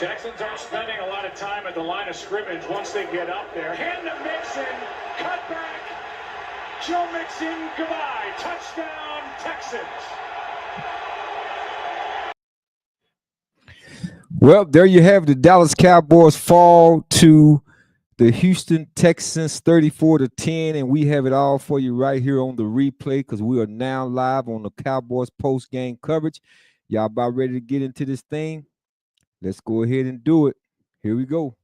Texans aren't spending a lot of time at the line of scrimmage once they get up there. Hand to Mixon, cut back. Joe Mixon, goodbye. Touchdown, Texans. Well, there you have the Dallas Cowboys fall to the Houston Texans 34-10, and we have it all for you right here on the replay because we are now live on the Cowboys post-game coverage. Y'all about ready to get into this thing? Let's go ahead and do it. Here we go.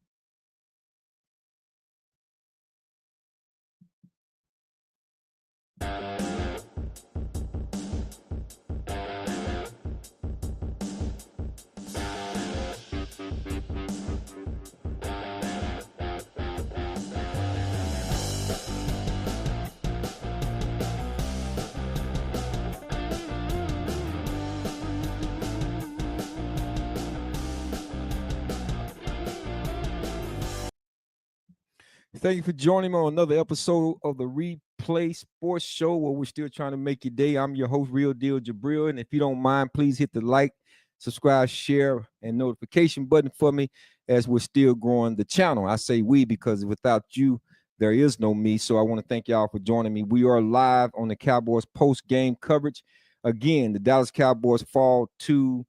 Thank you for joining me on another episode of the Replay Sports Show, where we're still trying to make your day. I'm your host, Real Deal Jabril, and if you don't mind, please hit the like, subscribe, share, and notification button for me as we're still growing the channel. I say we because without you, there is no me. So I want to thank y'all for joining me. We are live on the Cowboys post-game coverage. Again, the Dallas Cowboys fall to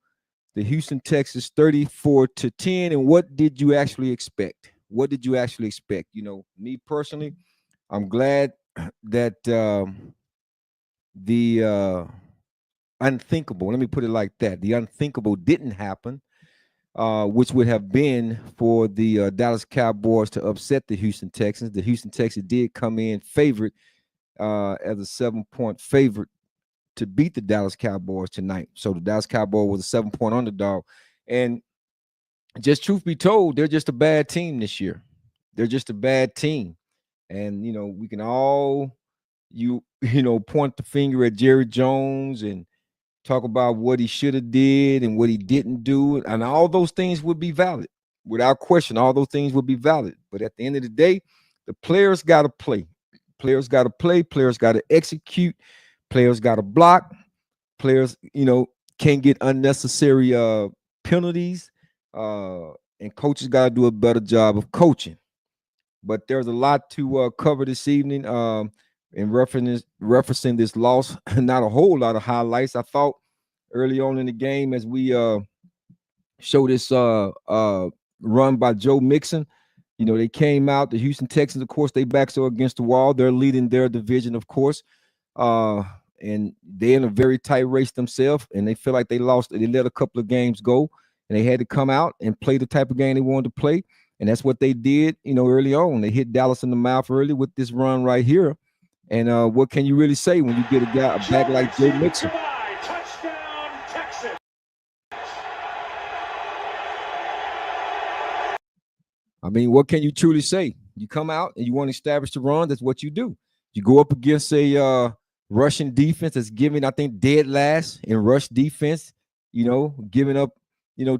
the Houston Texans 34-10. And what did you actually expect? What did you actually expect? You know, me personally, I'm glad that the unthinkable, let me put it like that, the unthinkable didn't happen, which would have been for the Dallas Cowboys to upset the Houston Texans. The Houston Texans did come in favorite as a 7-point favorite to beat the Dallas Cowboys tonight. So the Dallas Cowboys was a 7-point underdog. And just truth be told, they're just a bad team this year. They're just a bad team. And, you know, we can all, point the finger at Jerry Jones and talk about what he should have did and what he didn't do. And all those things would be valid. Without question, all those things would be valid. But at the end of the day, the players got to play. Players got to play. Players got to execute. Players got to block. Players, can't get unnecessary penalties. And coaches got to do a better job of coaching. But there's a lot to cover this evening in referencing this loss. Not a whole lot of highlights. I thought early on in the game as we show this run by Joe Mixon, they came out. The Houston Texans, of course, they backs are against the wall. They're leading their division, of course. And they're in a very tight race themselves, and they feel like they lost. They let a couple of games go. And they had to come out and play the type of game they wanted to play. And that's what they did, early on. They hit Dallas in the mouth early with this run right here. And what can you really say when you get a back like Joe Mixon? Touchdown, Texas. I mean, what can you truly say? You come out and you want to establish the run. That's what you do. You go up against a Russian defense that's giving, I think, dead last in rush defense, giving up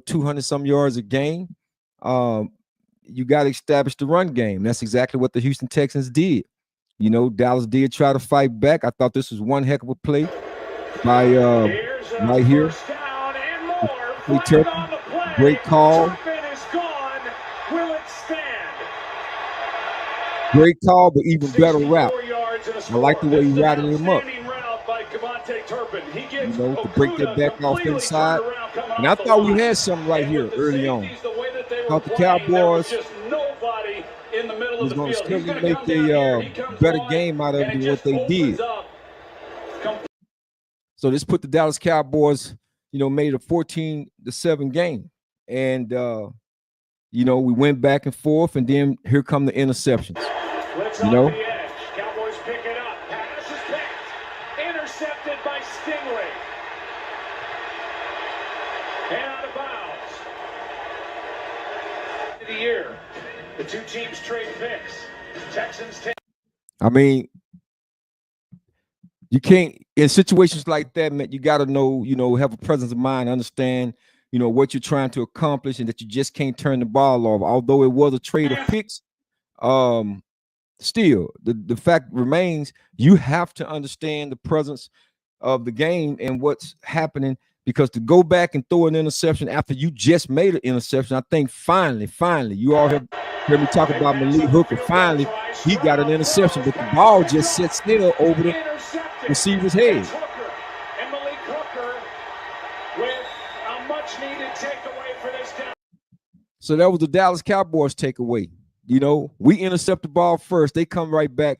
200 some yards a game. You got to establish the run game. That's exactly what the Houston Texans did. Dallas did try to fight back. I thought this was one heck of a play by right here. Great call. Great call, but even better route. I like the way he routed him up. To break that back off inside. And I thought we had something right here early on. I thought the Cowboys was going to still make a better game out of it than what they did. So this put the Dallas Cowboys, made a 14-7 game. And, we went back and forth, and then here come the interceptions. Cowboys pick it up. Pass is picked. Intercepted by Stingley. And out of bounds. The year. The two teams trade picks. Texans take. I mean, you can't, in situations like that, man, you got to know, have a presence of mind, understand, what you're trying to accomplish, and that you just can't turn the ball off. Although it was a trade of picks, still, the fact remains, you have to understand the presence of the game and what's happening because to go back and throw an interception after you just made an interception, I think finally, you all have heard me talk about Malik Hooker. Finally, he got an interception, but the ball just sits still over the receiver's head. And Malik Hooker with a much-needed takeaway for this down. So that was the Dallas Cowboys takeaway. You know, we intercept the ball first. They come right back,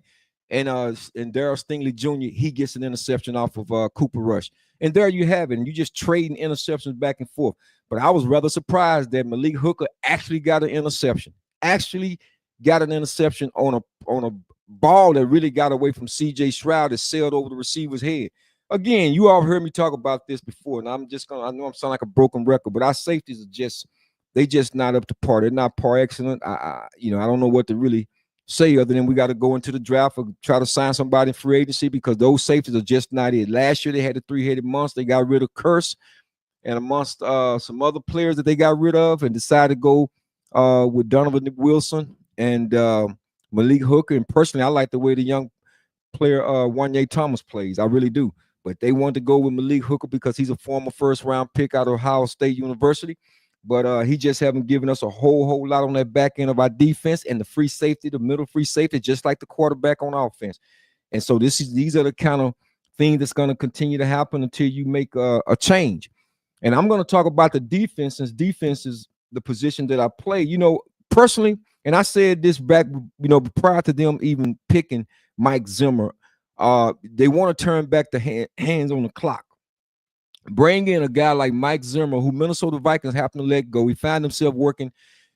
and Darryl Stingley Jr., he gets an interception off of Cooper Rush. And there you have it. And you just trading interceptions back and forth. But I was rather surprised that Malik Hooker actually got an interception. Actually got an interception on a ball that really got away from C.J. Stroud that sailed over the receiver's head. Again, you all heard me talk about this before, and I know I'm sounding like a broken record, but our safeties are they just not up to par. They're not par excellent. I don't know what to really say other than we got to go into the draft or try to sign somebody in free agency because those safeties are just not it. Last year they had the three-headed monster. They got rid of Curse and amongst some other players that they got rid of and decided to go with Donovan Wilson and Malik Hooker. And personally, I like the way the young player Wanye Thomas plays. I really do. But they wanted to go with Malik Hooker because he's a former first-round pick out of Ohio State University. But he just haven't given us a whole lot on that back end of our defense and the free safety, the middle free safety, just like the quarterback on offense. And so these are the kind of things that's going to continue to happen until you make a change. And I'm going to talk about the defense, since defense is the position that I play. You know, personally, and I said this back, prior to them even picking Mike Zimmer, they want to turn back the hands on the clock. Bring in a guy like Mike Zimmer, who Minnesota Vikings happened to let go. He found himself working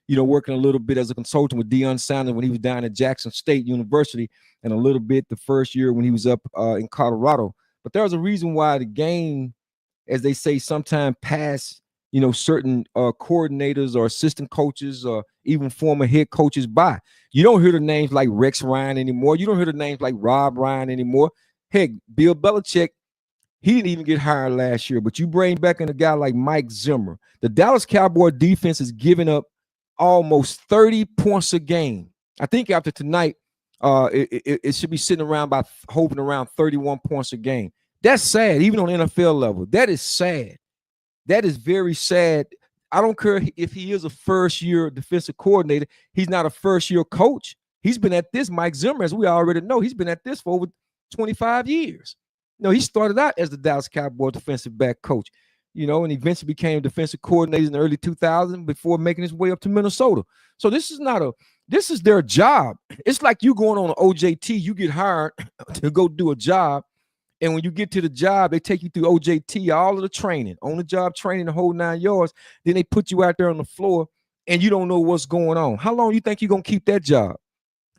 a little bit as a consultant with Deion Sanders when he was down at Jackson State University, and a little bit the first year when he was up in Colorado. But there's a reason why the game, as they say, sometimes pass, certain coordinators or assistant coaches or even former head coaches by. You don't hear the names like Rex Ryan anymore. You don't hear the names like Rob Ryan anymore. Heck, Bill Belichick, he didn't even get hired last year, but you bring back in a guy like Mike Zimmer. The Dallas Cowboy defense is giving up almost 30 points a game. I think after tonight, it should be sitting around hovering around 31 points a game. That's sad, even on NFL level. That is sad. That is very sad. I don't care if he is a first-year defensive coordinator. He's not a first-year coach. He's been at this, Mike Zimmer, as we already know, he's been at this for over 25 years. He started out as the Dallas Cowboys defensive back coach, and eventually became defensive coordinator in the early 2000s before making his way up to Minnesota. So this is their job. It's like you going on an OJT, you get hired to go do a job. And when you get to the job, they take you through OJT, all of the training, on the job training, the whole 9 yards. Then they put you out there on the floor and you don't know what's going on. How long you think you're going to keep that job?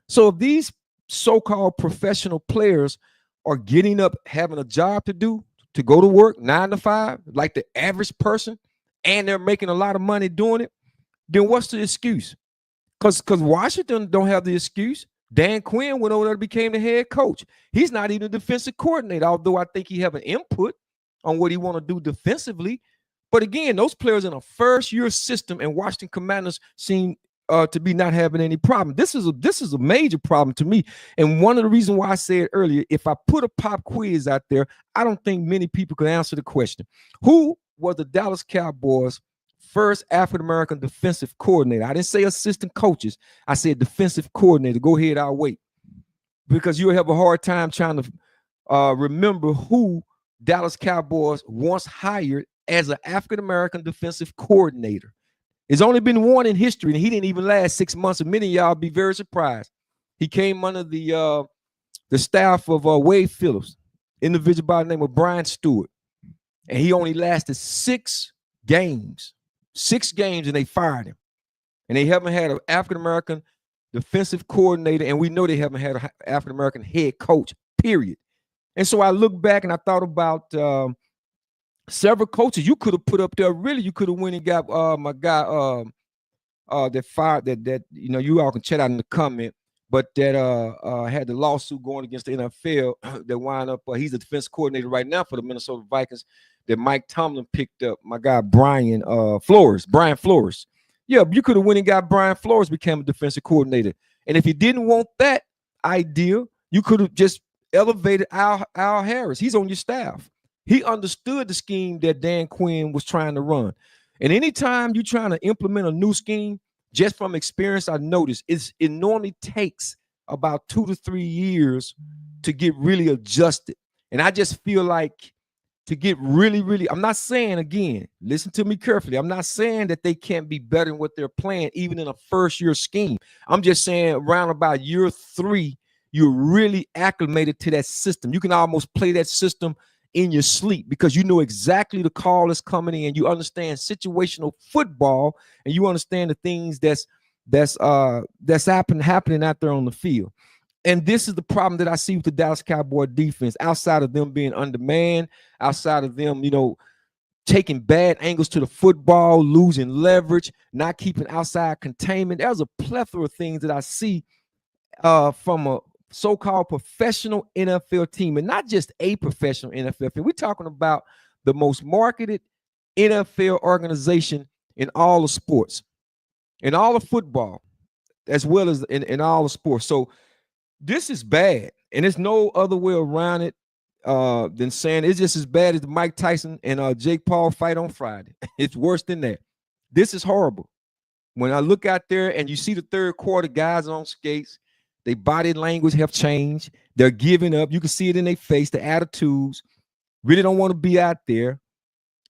So if these so-called professional players are getting up, having a job to do, to go to work 9 to 5, like the average person, and they're making a lot of money doing it, then what's the excuse? Because Washington don't have the excuse. Dan Quinn went over there and became the head coach. He's not even a defensive coordinator, although I think he have an input on what he want to do defensively. But again, those players in a first-year system, and Washington Commanders seem to be not having any problem. This is a major problem to me. And one of the reasons why I said earlier, if I put a pop quiz out there, I don't think many people could answer the question. Who was the Dallas Cowboys' first African-American defensive coordinator? I didn't say assistant coaches. I said defensive coordinator. Go ahead, I'll wait. Because you'll have a hard time trying to remember who Dallas Cowboys once hired as an African-American defensive coordinator. It's only been one in history, and he didn't even last 6 months. And many of y'all be very surprised. He came under the staff of Wade Phillips, individual by the name of Brian Stewart, and he only lasted 6 games. 6 games, and they fired him. And they haven't had an African-American defensive coordinator, and we know they haven't had an African-American head coach, period. And so I look back and I thought about several coaches you could have put up there. Really, you could have went and got my guy that fired that you all can chat out in the comment, but that had the lawsuit going against the NFL that wind up he's a defense coordinator right now for the Minnesota Vikings that Mike Tomlin picked up. My guy Brian Flores. Yeah, you could have went and got Brian Flores, became a defensive coordinator. And if you didn't want that idea, you could have just elevated Al Harris. He's on your staff. He understood the scheme that Dan Quinn was trying to run. And anytime you're trying to implement a new scheme, just from experience, I noticed it normally takes about 2 to 3 years to get really adjusted. And I just feel like to get really, I'm not saying, again, listen to me carefully. I'm not saying that they can't be better than what they're playing, even in a first year scheme. I'm just saying around about year 3, you're really acclimated to that system. You can almost play that system in your sleep because you know exactly the call that's coming in. You understand situational football, and you understand the things that's happening out there on the field. And this is the problem that I see with the Dallas Cowboy defense, outside of them being undermanned, outside of them, taking bad angles to the football, losing leverage, not keeping outside containment. There's a plethora of things that I see from a so-called professional NFL team, and not just a professional NFL team. We're talking about the most marketed NFL organization in all the sports, in all of football, as well as in all the sports. So this is bad, and there's no other way around it than saying it's just as bad as the Mike Tyson and Jake Paul fight on Friday. It's worse than that. This is horrible. When I look out there and you see the third quarter, guys on skates, their body language have changed. They're giving up. You can see it in their face, the attitudes. Really don't want to be out there,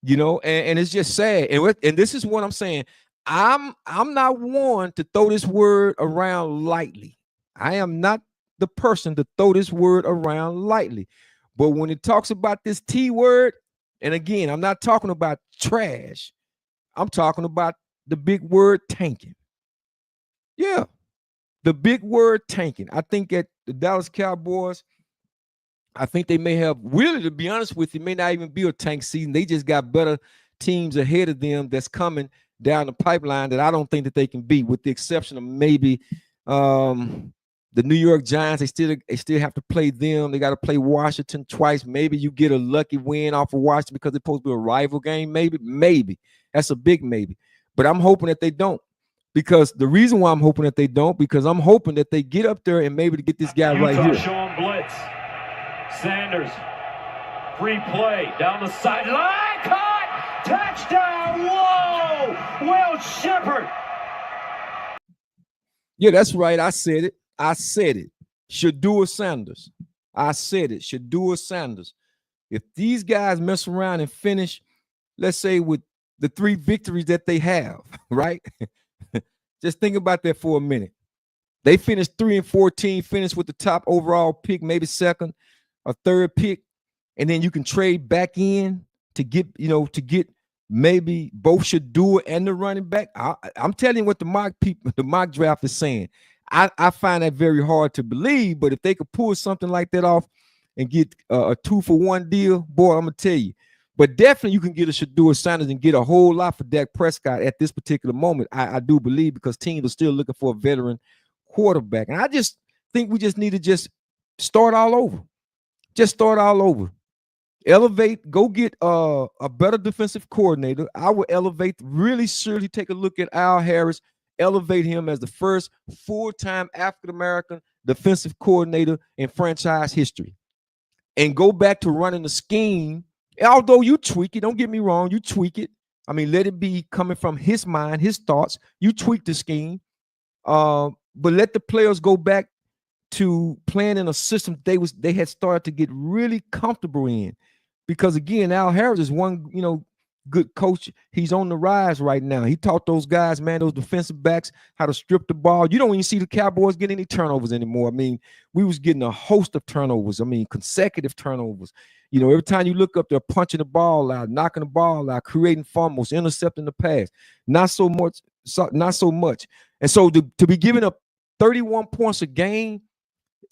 and it's just sad. And this is what I'm saying. I'm not one to throw this word around lightly. I am not the person to throw this word around lightly. But when it talks about this T word, and again, I'm not talking about trash. I'm talking about the big word tanking. Yeah, the big word tanking. I think at the Dallas Cowboys, I think they may have, really, to be honest with you, may not even be a tank season. They just got better teams ahead of them that's coming down the pipeline that I don't think that they can beat, with the exception of maybe the New York Giants. They still have to play them. They got to play Washington twice. Maybe you get a lucky win off of Washington because it's supposed to be a rival game. Maybe. That's a big maybe. But I'm hoping that they don't. Because the reason why I'm hoping that they don't, because I'm hoping that they get up there and maybe to get this guy right here. Showing blitz. Sanders, free play down the sideline, caught, touchdown, whoa, Will Shepherd. Yeah, that's right. I said it. Shedeur Sanders. I said it. Shedeur Sanders. If these guys mess around and finish, let's say, with the 3 victories that they have, right? Just think about that for a minute. They finished 3-14, finished with the top overall pick, maybe second or third pick, and then you can trade back in to get maybe both Shedeur and the running back. I'm telling you what the mock draft is saying. I find that very hard to believe, but if they could pull something like that off and get a 2-for-1 deal, boy, I'm gonna tell you. But definitely you can get a Shedeur Sanders and get a whole lot for Dak Prescott at this particular moment. I do believe, because teams are still looking for a veteran quarterback. And I just think we just need to just start all over. Just start all over. Elevate, go get a better defensive coordinator. I would elevate, really seriously take a look at Al Harris, elevate him as the first full-time African-American defensive coordinator in franchise history. And go back to running the scheme. Although you tweak it, don't get me wrong, you tweak it. I mean, let it be coming from his mind, his thoughts. You tweak the scheme, but let the players go back to playing in a system they had started to get really comfortable in. Because again, Al Harris is one, good coach. He's on the rise right now. He taught those guys, man, those defensive backs, how to strip the ball. You don't even see the Cowboys getting any turnovers anymore. I mean, we was getting a host of turnovers. I mean, consecutive turnovers. Every time you look up, they're punching the ball out, knocking the ball out, creating fumbles, intercepting the pass. Not so much. And so to be giving up 31 points a game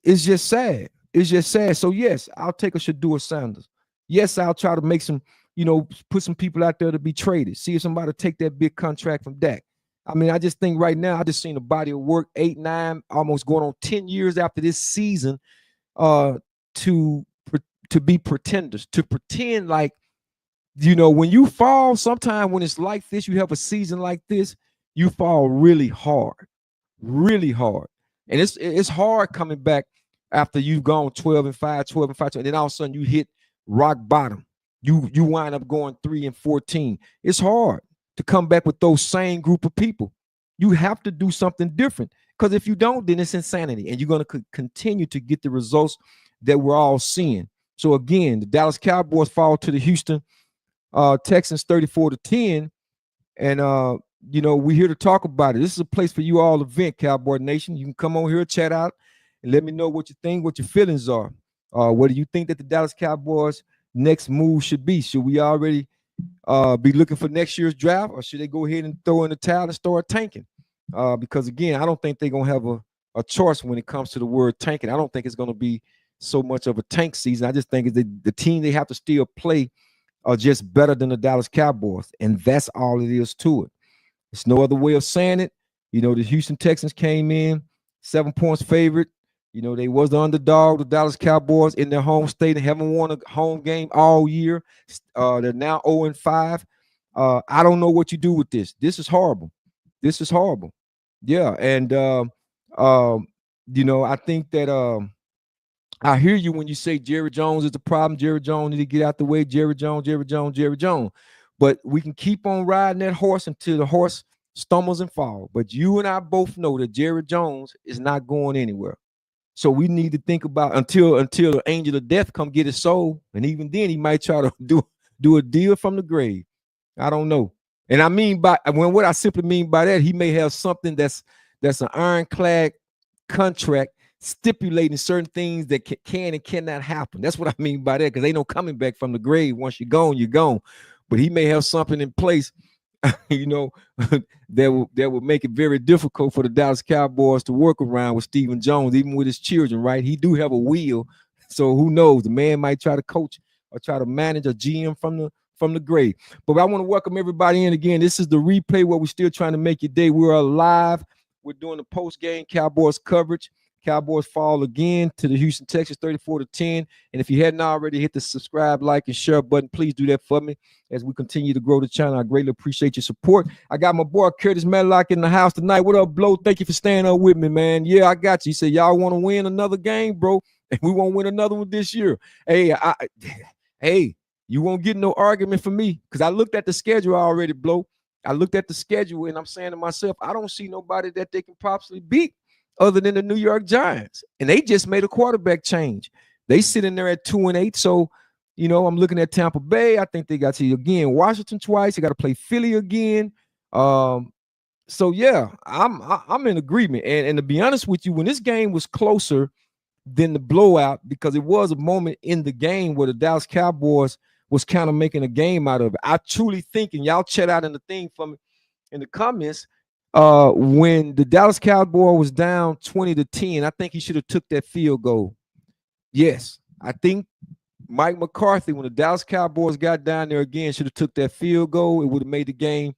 is just sad. It's just sad. So yes, I'll take a Shedeur Sanders. Yes, I'll try to make some, put some people out there to be traded. See if somebody take that big contract from Dak. I mean, I just think right now, I just seen a body of work, 8, 9, almost going on 10 years after this season, to be pretenders, to pretend like, when you fall, sometimes when it's like this, you have a season like this, you fall really hard. And it's hard coming back after you've gone 12-5, and then all of a sudden you hit rock bottom. you wind up going 3-14. It's hard to come back with those same group of people. You have to do something different, because if you don't, then it's insanity, and you're going to continue to get the results that we're all seeing. So again, the Dallas Cowboys fall to the Houston Texans 34-10, and we're here to talk about it. This is a place for you all to vent, Cowboy Nation. You can come on here, chat out, and let me know what you think, what your feelings are. What do you think that the Dallas Cowboys next move should be? Should we already be looking for next year's draft, or should they go ahead and throw in the towel and start tanking? Because again, I don't think they're gonna have a choice when it comes to the word tanking. I don't think it's gonna be so much of a tank season. I just think it's the team they have to still play are just better than the Dallas Cowboys, and that's all it is to it. There's no other way of saying it. The Houston Texans came in 7 points favorite. They was the underdog, the Dallas Cowboys, in their home state and haven't won a home game all year. They're now 0-5. I don't know what you do with this. This is horrible. This is horrible. Yeah, and I think that I hear you when you say Jerry Jones is the problem. Jerry Jones need to get out the way. Jerry Jones, Jerry Jones, Jerry Jones. But we can keep on riding that horse until the horse stumbles and falls. But you and I both know that Jerry Jones is not going anywhere. So we need to think about until the angel of death come get his soul, and even then he might try to do a deal from the grave. I don't know. And I mean what I simply mean by that, he may have something that's an ironclad contract stipulating certain things that can and cannot happen. That's what I mean by that, because ain't no coming back from the grave. Once you're gone, you're gone. But he may have something in place, that will make it very difficult for the Dallas Cowboys to work around with Stephen Jones, even with his children, right? He do have a will, so who knows? The man might try to coach or try to manage a GM from the grave. But I want to welcome everybody in again. This is the replay where we're still trying to make your day. We're live. We're doing the post-game Cowboys coverage. Cowboys fall again to the Houston Texans 34-10. And if you hadn't already, hit the subscribe, like, and share button. Please do that for me as we continue to grow the channel. I greatly appreciate your support. I got my boy Curtis Medlock in the house tonight. What up, Blow? Thank you for staying up with me, man. Yeah, I got you. He said, y'all want to win another game, bro? And we won't win another one this year. Hey, you won't get no argument from me, because I looked at the schedule already, Blow. I looked at the schedule, and I'm saying to myself, I don't see nobody that they can possibly beat other than the New York Giants. And they just made a quarterback change. They sitting there at 2-8. So, I'm looking at Tampa Bay. I think they got to, again, Washington twice. They got to play Philly again. So yeah, I'm in agreement. And to be honest with you, when this game was closer than the blowout, because it was a moment in the game where the Dallas Cowboys was kind of making a game out of it. I truly think, and y'all chat out in the thing for me in the comments, when the Dallas Cowboys was down 20-10, I think he should have took that field goal. Yes, I think Mike McCarthy, when the Dallas Cowboys got down there again, should have took that field goal. It would have made the game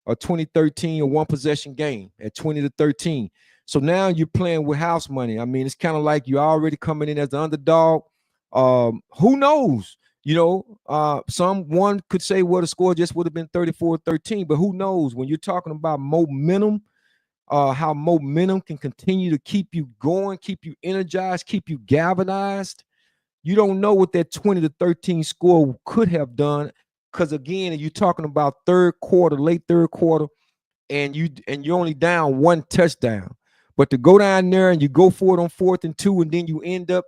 a 20-13, a one-possession game at 20-13. So now you're playing with house money. I mean, it's kind of like you're already coming in as the underdog. Who knows? Someone could say, well, the score just would have been 34-13, but who knows? When you're talking about momentum, how momentum can continue to keep you going, keep you energized, keep you galvanized. You don't know what that 20-13 score could have done, because again, you're talking about late third quarter, and you're only down one touchdown. But to go down there and you go for it on 4th and 2, and then you end up,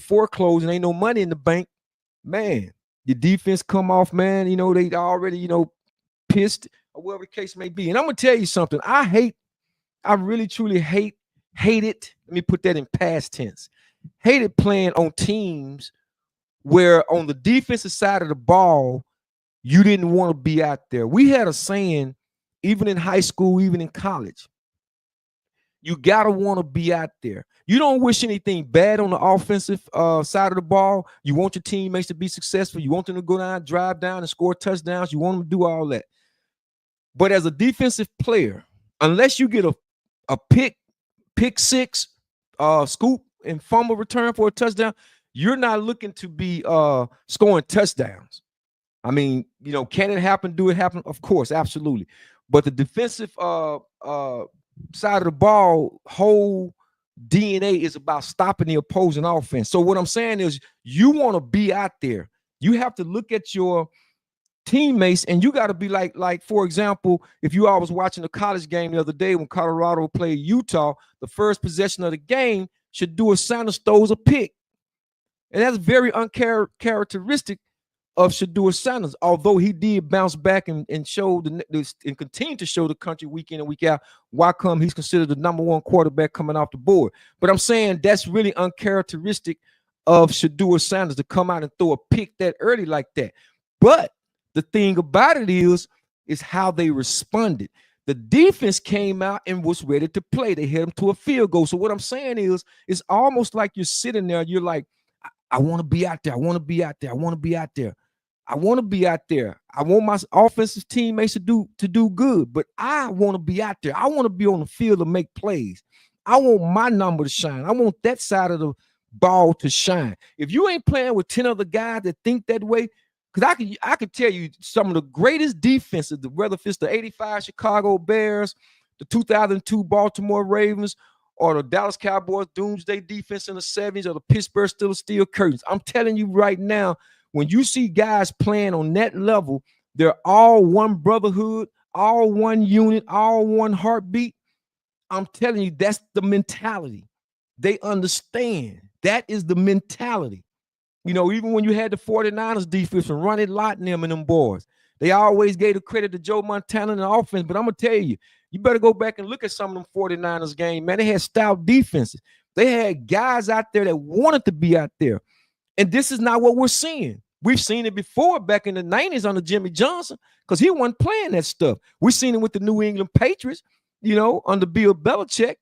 foreclosing, ain't no money in the bank. Man, your defense come off, man. They already, pissed, or whatever the case may be. And I'm gonna tell you something. I really truly hate it. Let me put that in past tense. Hated playing on teams where on the defensive side of the ball, you didn't want to be out there. We had a saying, even in high school, even in college, you gotta want to be out there. You don't wish anything bad on the offensive side of the ball. You want your teammates to be successful. You want them to go down, drive down, and score touchdowns. You want them to do all that. But as a defensive player, unless you get a pick six, scoop, and fumble return for a touchdown, you're not looking to be scoring touchdowns. I mean, can it happen? Do it happen? Of course, absolutely. But the defensive side of the ball, whole DNA is about stopping the opposing offense. So what I'm saying is, you want to be out there. You have to look at your teammates, and you got to be like, for example, if you all was watching a college game the other day when Colorado played Utah, the first possession of the game, Shedeur Sanders throws a pick. And that's very uncharacteristic of Shedeur Sanders, although he did bounce back and show and continue to show the country week in and week out why come he's considered the #1 quarterback coming off the board. But I'm saying that's really uncharacteristic of Shedeur Sanders to come out and throw a pick that early like that. But the thing about it is how they responded. The defense came out and was ready to play. They hit him to a field goal. So what I'm saying is, it's almost like you're sitting there, you're like, I want to be out there. I want to be out there. I want to be out there. I want to be out there. I want my offensive teammates to do good, but I want to be out there. I want to be on the field to make plays. I want my number to shine. I want that side of the ball to shine. If you ain't playing with 10 other guys that think that way, because I could tell you some of the greatest defenses, whether if it's the 85 Chicago Bears, the 2002 Baltimore Ravens, or the Dallas Cowboys doomsday defense in the 70s, or the Pittsburgh Steelers Steel Curtains. I'm telling you right now, when you see guys playing on that level, they're all one brotherhood, all one unit, all one heartbeat. I'm telling you, that's the mentality. They understand. That is the mentality. You know, even when you had the 49ers defense and Ronnie Lott and them boys, they always gave the credit to Joe Montana and the offense. But I'm going to tell you, you better go back and look at some of them 49ers games, man. They had stout defenses. They had guys out there that wanted to be out there. And this is not what we're seeing. We've seen it before back in the 90s under Jimmy Johnson, because he wasn't playing that stuff. We've seen it with the New England Patriots, you know, under Bill Belichick.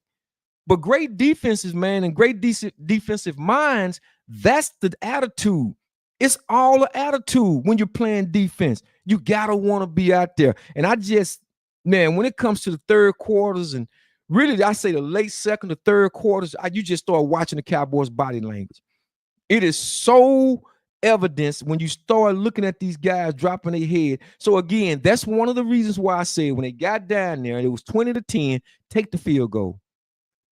But great defenses, man, and great defensive minds, that's the attitude. It's all an attitude when you're playing defense. You got to want to be out there. And I just, man, when it comes to the third quarters and really, I say the late second to third quarters, you just start watching the Cowboys' body language. It is so evident when you start looking at these guys dropping their head. So again, that's one of the reasons why I said when they got down there, it was 20-10, take the field goal.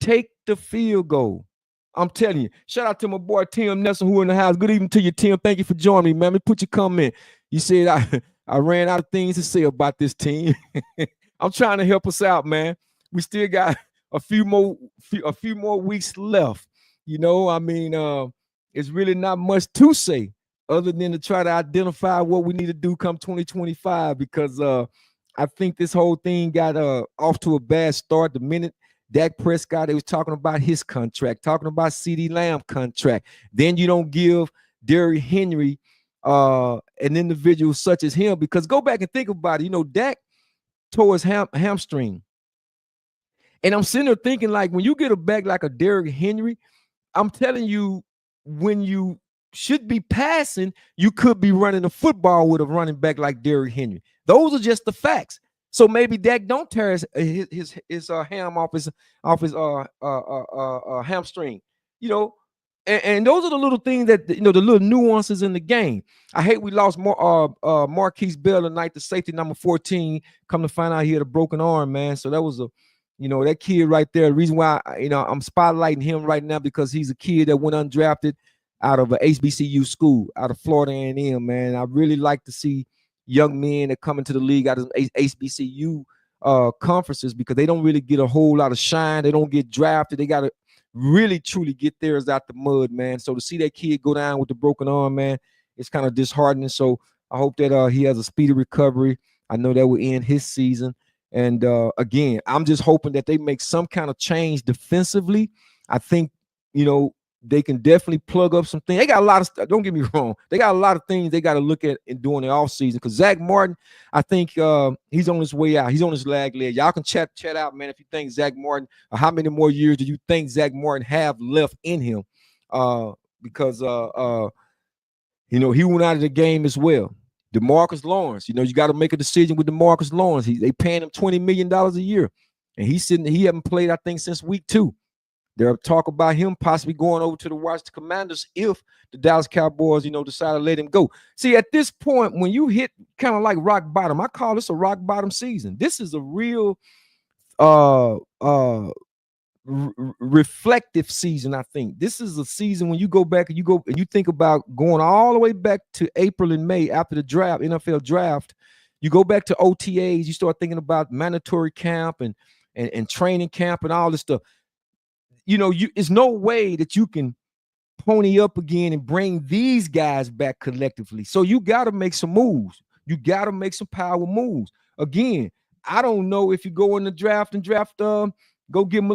Take the field goal. I'm telling you. Shout out to my boy Tim Nelson, who in the house. Good evening to you, Tim. Thank you for joining me, man. Let me put your comment. You said I ran out of things to say about this team. I'm trying to help us out, man. We still got a few more weeks left. You know, I mean, it's really not much to say other than to try to identify what we need to do come 2025, because I think this whole thing got off to a bad start the minute Dak Prescott, they was talking about his contract, talking about CeeDee Lamb contract. Then you don't give Derrick Henry an individual such as him, because go back and think about it. You know, Dak tore his hamstring. And I'm sitting there thinking, like, when you get a back like a Derrick Henry, I'm telling you, when you should be passing, you could be running a football with a running back like Derrick Henry. Those are just the facts. So maybe Dak don't tear his ham off his hamstring, you know, and those are the little things that, you know, the little nuances in the game. I hate we lost Marquise Bell tonight, the safety number 14. Come to find out he had a broken arm, man. So that was that kid right there. The reason why I'm spotlighting him right now, because he's a kid that went undrafted out of a HBCU school out of Florida A&M, man. I really like to see young men that come into the league out of HBCU conferences, because they don't really get a whole lot of shine. They don't get drafted. They got to really, truly get theirs out the mud, man. So to see that kid go down with the broken arm, man, it's kind of disheartening. So I hope that he has a speedy recovery. I know that will end his season. And again, I'm just hoping that they make some kind of change defensively. I think, they can definitely plug up some things. They got a lot of stuff. Don't get me wrong. They got a lot of things they got to look at in doing the offseason. Because Zach Martin, I think he's on his way out. He's on his leg. Y'all can chat out, man, if you think Zach Martin, or how many more years do you think Zach Martin have left in him? Because he went out of the game as well. DeMarcus Lawrence, you got to make a decision with DeMarcus Lawrence. They paying him $20 million a year. And he haven't played, I think, since week 2. There's talk about him possibly going over to the Washington Commanders if the Dallas Cowboys, decide to let him go. See, at this point, when you hit kind of like rock bottom, I call this a rock bottom season. This is a real reflective season. I think this is a season when you go back and you think about going all the way back to April and May after the draft, NFL draft. You go back to OTAs, you start thinking about mandatory camp and training camp and all this stuff. It's no way that you can pony up again and bring these guys back collectively. So you got to make some moves. You got to make some power moves. Again, I don't know if you go in the draft and go get my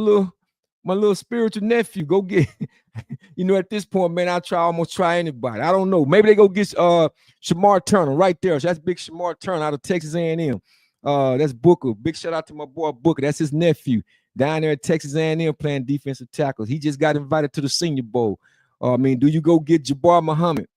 little spiritual nephew. Go get, at this point, man, I almost try anybody. I don't know. Maybe they go get Shamar Turner right there. So that's big Shamar Turner out of Texas A&M. That's Booker. Big shout out to my boy Booker. That's his nephew down there at Texas A&M playing defensive tackles. He just got invited to the Senior Bowl. Do you go get Jabbar Muhammad,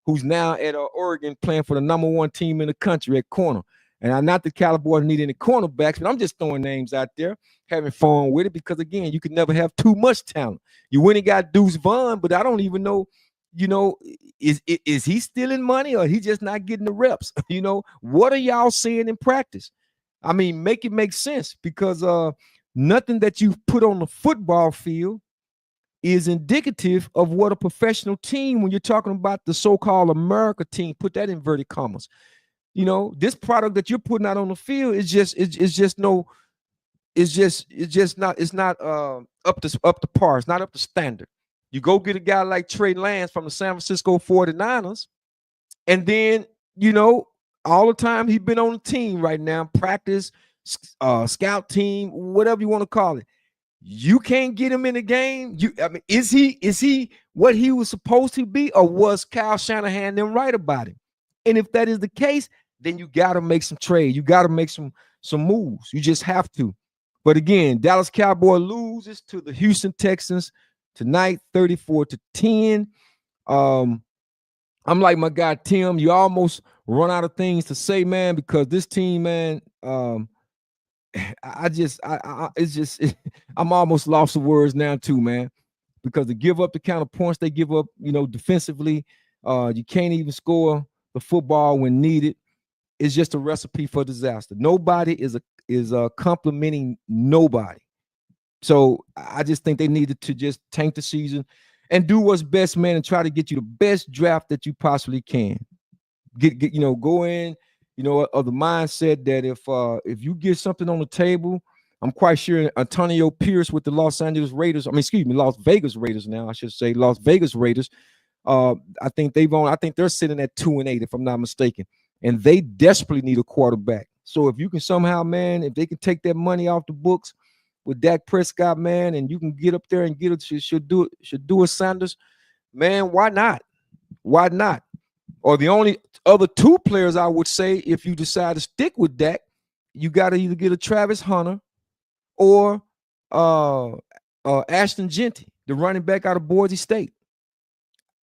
who's now at Oregon playing for the #1 team in the country at corner? And I'm not the Cowboys need any cornerbacks, but I'm just throwing names out there, having fun with it because, again, you can never have too much talent. You went and got Deuce Vaughn, but I don't even know, is he stealing money or he just not getting the reps? What are y'all seeing in practice? Make it make sense because nothing that you put on the football field is indicative of what a professional team, when you're talking about the so-called America team, put that in inverted commas. This product that you're putting out on the field is not up to par. It's not up to standard. You go get a guy like Trey Lance from the San Francisco 49ers, and then, all the time he's been on the team right now, practice, scout team, whatever you want to call it. You can't get him in the game. Is he what he was supposed to be, or was Kyle Shanahan them right about him? And if that is the case, then you got to make some trade. You got to make some moves. You just have to. But again, Dallas Cowboys loses to the Houston Texans tonight, 34-10. I'm like my guy Tim. You almost run out of things to say, man, because this team, man. I'm almost lost for words now too, man, because to give up the kind of points they give up, defensively, you can't even score the football when needed. It's just a recipe for disaster. Nobody is complimenting nobody. So I just think they needed to just tank the season and do what's best, man, and try to get you the best draft that you possibly can. Go in, of the mindset that if you get something on the table, I'm quite sure Antonio Pierce with the Las Vegas Raiders now, I should say, Las Vegas Raiders. I think they're sitting at 2-8, if I'm not mistaken, and they desperately need a quarterback. So if you can somehow, man, if they can take that money off the books with Dak Prescott, man, and you can get up there and get it, should do it, Sanders, man, why not? Why not? Or the only other two players I would say, if you decide to stick with Dak, you got to either get a Travis Hunter or Ashton Genty, the running back out of Boise State.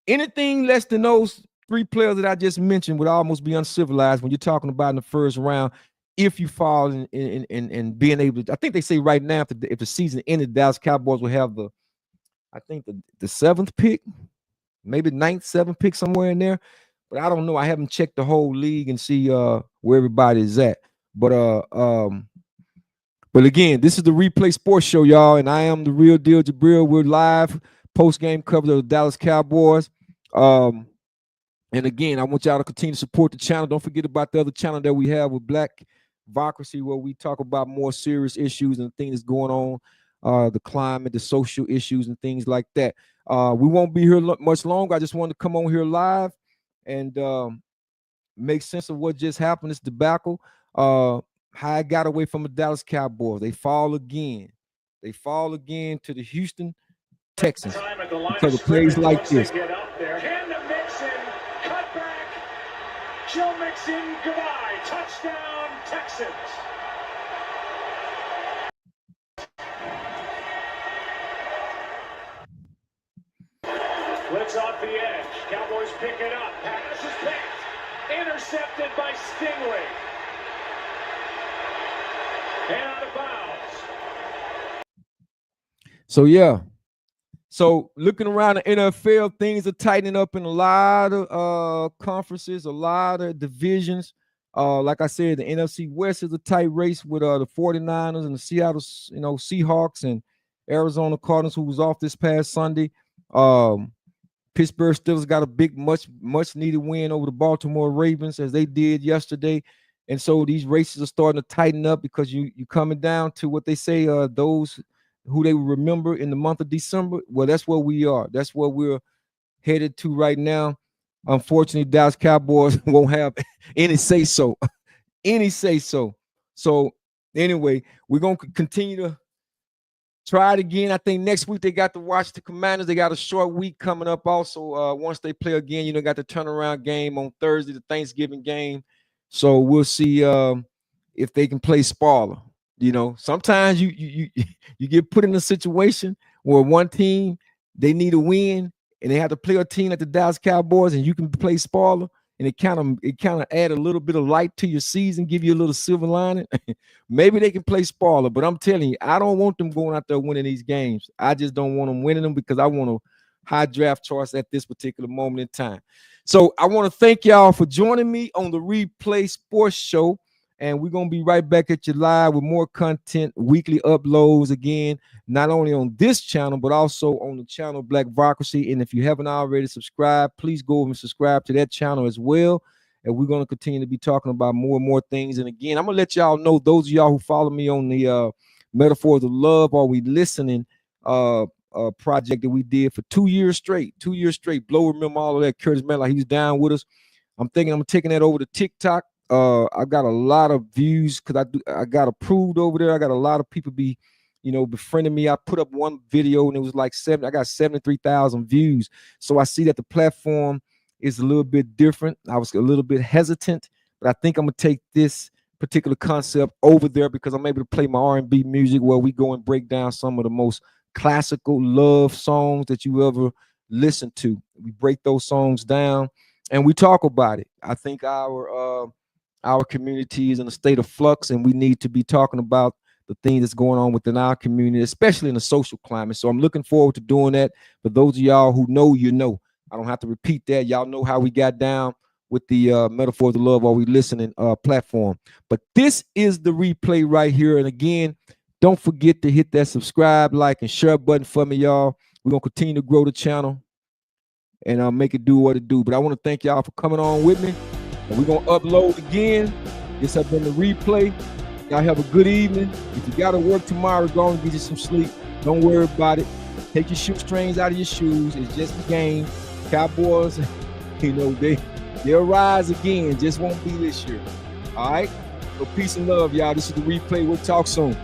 Anything less than those three players that I just mentioned would almost be uncivilized when you're talking about in the first round. If you fall in being able to, I think they say right now, if the season ended, Dallas Cowboys will have the 7th pick, maybe 9th, 7th pick, somewhere in there. But I don't know. I haven't checked the whole league and see where everybody is at. But again, this is the Replay Sports Show, y'all, and I am the real deal, Jabril. We're live, post-game coverage of the Dallas Cowboys. And again, I want y'all to continue to support the channel. Don't forget about the other channel that we have with Black Vocracy, where we talk about more serious issues and things that's going on, the climate, the social issues, and things like that. We won't be here much longer. I just wanted to come on here live and make sense of what just happened, this debacle. How I got away from the Dallas Cowboys. They fall again. They fall again to the Houston Texans because of plays like this. Joe Mixon, goodbye. Touchdown, Texans. Blitz off the edge. Cowboys pick it up. Pass is picked. Intercepted by Stingley. And out of bounds. So, yeah. So looking around the NFL, things are tightening up in a lot of conferences, a lot of divisions. Like I said, the NFC West is a tight race with the 49ers and the Seattle, Seahawks, and Arizona Cardinals, who was off this past Sunday. Pittsburgh Steelers got a big, much needed win over the Baltimore Ravens, as they did yesterday. And so these races are starting to tighten up, because you coming down to what they say, those who they will remember in the month of December. Well, that's where we are. That's where we're headed to right now. Unfortunately, Dallas Cowboys won't have any say so. So anyway, we're going to continue to try it again. I think next week they got to watch the Commanders. They got a short week coming up also. Once they play again, got the turnaround game on Thursday, the Thanksgiving game. So we'll see if they can play spoiler. Sometimes you get put in a situation where one team, they need a win, and they have to play a team like the Dallas Cowboys, and you can play spoiler, and it kind of add a little bit of light to your season, give you a little silver lining. Maybe they can play spoiler, but I'm telling you, I don't want them going out there winning these games. I just don't want them winning them, because I want a high draft choice at this particular moment in time. So I want to thank y'all for joining me on the Replay Sports Show. And we're going to be right back at you live with more content, weekly uploads again, not only on this channel, but also on the channel Black Vocracy. And if you haven't already subscribed, please go over and subscribe to that channel as well. And we're going to continue to be talking about more and more things. And again, I'm going to let y'all know, those of y'all who follow me on the Metaphors of Love, Are We Listening project that we did for 2 years straight. Blow remember all of that. Curtis Miller, he was down with us. I'm thinking I'm taking that over to TikTok. I got a lot of views because I got approved over there. I got a lot of people befriending me. I put up one video and it was like I got 73,000 views. So I see that the platform is a little bit different. I was a little bit hesitant, but I think I'm gonna take this particular concept over there, because I'm able to play my R&B music where we go and break down some of the most classical love songs that you ever listen to. We break those songs down and we talk about it. I think our community is in a state of flux, and we need to be talking about the things that's going on within our community, especially in the social climate. So I'm looking forward to doing that. For those of y'all who know, I don't have to repeat that. Y'all know how we got down with the Metaphors of Love, Are We Listening platform. But this is the replay right here. And again, don't forget to hit that subscribe, like, and share button for me, y'all. We're going to continue to grow the channel and make it do what it do. But I want to thank y'all for coming on with me. And we're going to upload again. This has been the replay. Y'all have a good evening. If you got to work tomorrow, go and get you some sleep. Don't worry about it. Take your shoestrings out of your shoes. It's just a game. Cowboys, they'll rise again. Just won't be this year. All right? So peace and love, y'all. This is the replay. We'll talk soon.